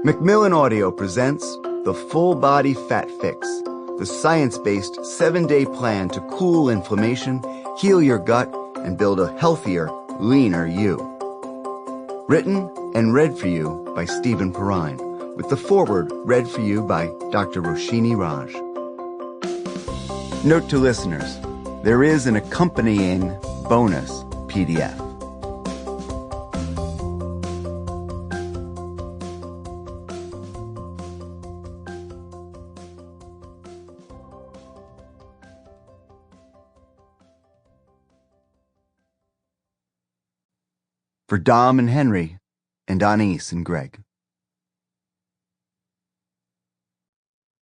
Macmillan Audio presents the Full Body Fat Fix, the science-based 7-day plan to cool inflammation, heal your gut, and build a healthier, leaner you. Written and read for you by Stephen Perrine, with the foreword read for you by Dr. Roshini Raj. Note to listeners, there is an accompanying bonus PDF. For Dom and Henry, and Anise and Greg.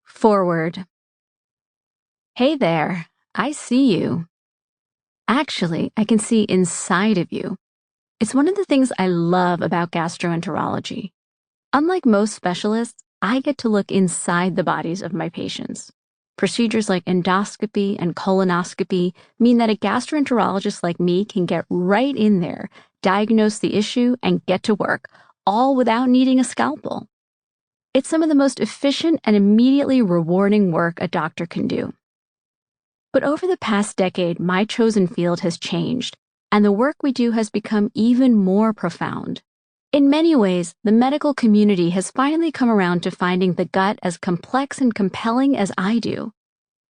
Foreword. Hey there, I see you. Actually, I can see inside of you. It's one of the things I love about gastroenterology. Unlike most specialists, I get to look inside the bodies of my patients. Procedures like endoscopy and colonoscopy mean that a gastroenterologist like me can get right in there, diagnose the issue, and get to work, all without needing a scalpel. It's some of the most efficient and immediately rewarding work a doctor can do. But over the past decade, my chosen field has changed, and the work we do has become even more profound. In many ways, the medical community has finally come around to finding the gut as complex and compelling as I do.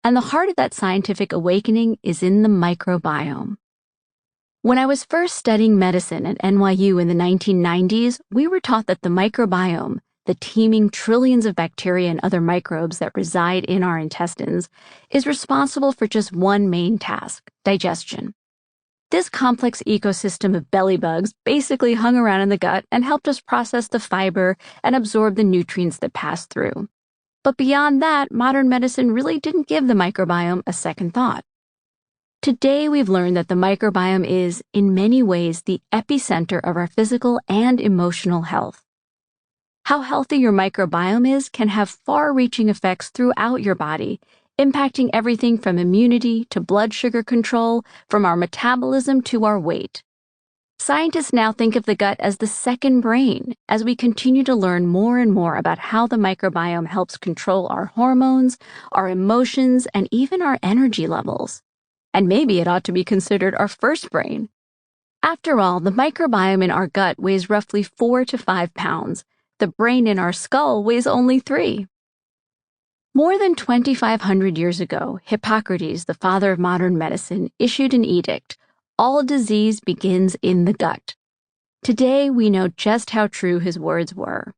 And the heart of that scientific awakening is in the microbiome. When I was first studying medicine at NYU in the 1990s, we were taught that the microbiome, the teeming trillions of bacteria and other microbes that reside in our intestines, is responsible for just one main task: digestion. This complex ecosystem of belly bugs basically hung around in the gut and helped us process the fiber and absorb the nutrients that pass through. But beyond that, modern medicine really didn't give the microbiome a second thought. Today, we've learned that the microbiome is, in many ways, the epicenter of our physical and emotional health. How healthy your microbiome is can have far-reaching effects throughout your body, impacting everything from immunity to blood sugar control, from our metabolism to our weight. Scientists now think of the gut as the second brain as we continue to learn more and more about how the microbiome helps control our hormones, our emotions, and even our energy levels. And maybe it ought to be considered our first brain. After all, the microbiome in our gut weighs roughly 4 to 5 pounds. The brain in our skull weighs only 3. More than 2,500 years ago, Hippocrates, the father of modern medicine, issued an edict: all disease begins in the gut. Today, we know just how true his words were.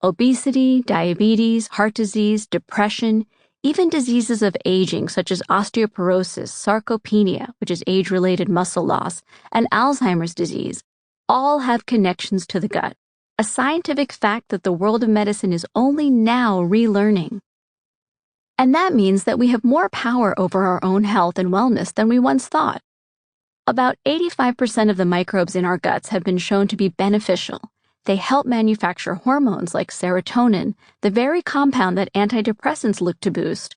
Obesity, diabetes, heart disease, depression, even diseases of aging such as osteoporosis, sarcopenia, which is age-related muscle loss, and Alzheimer's disease, all have connections to the gut, a scientific fact that the world of medicine is only now relearning. And that means that we have more power over our own health and wellness than we once thought. About 85% of the microbes in our guts have been shown to be beneficial. They help manufacture hormones like serotonin, the very compound that antidepressants look to boost.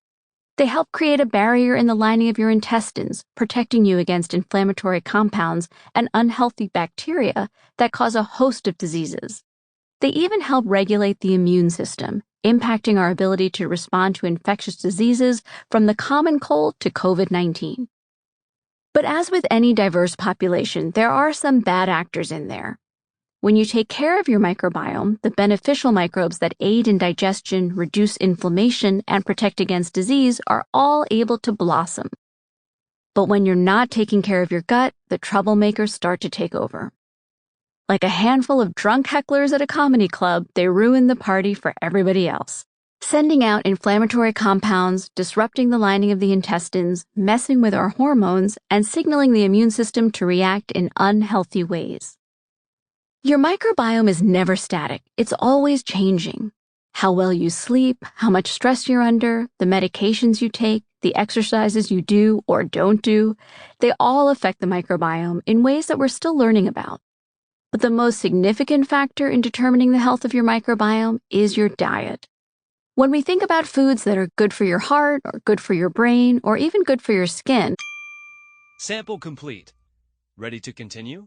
They help create a barrier in the lining of your intestines, protecting you against inflammatory compounds and unhealthy bacteria that cause a host of diseases. They even help regulate the immune system, impacting our ability to respond to infectious diseases from the common cold to COVID-19. But as with any diverse population, there are some bad actors in there. When you take care of your microbiome, the beneficial microbes that aid in digestion, reduce inflammation, and protect against disease are all able to blossom. But when you're not taking care of your gut, the troublemakers start to take over. Like a handful of drunk hecklers at a comedy club, they ruin the party for everybody else, sending out inflammatory compounds, disrupting the lining of the intestines, messing with our hormones, and signaling the immune system to react in unhealthy ways. Your microbiome is never static. It's always changing. How well you sleep, how much stress you're under, the medications you take, the exercises you do or don't do, they all affect the microbiome in ways that we're still learning about. But the most significant factor in determining the health of your microbiome is your diet. When we think about foods that are good for your heart, or good for your brain, or even good for your skin, Sample complete. Ready to continue?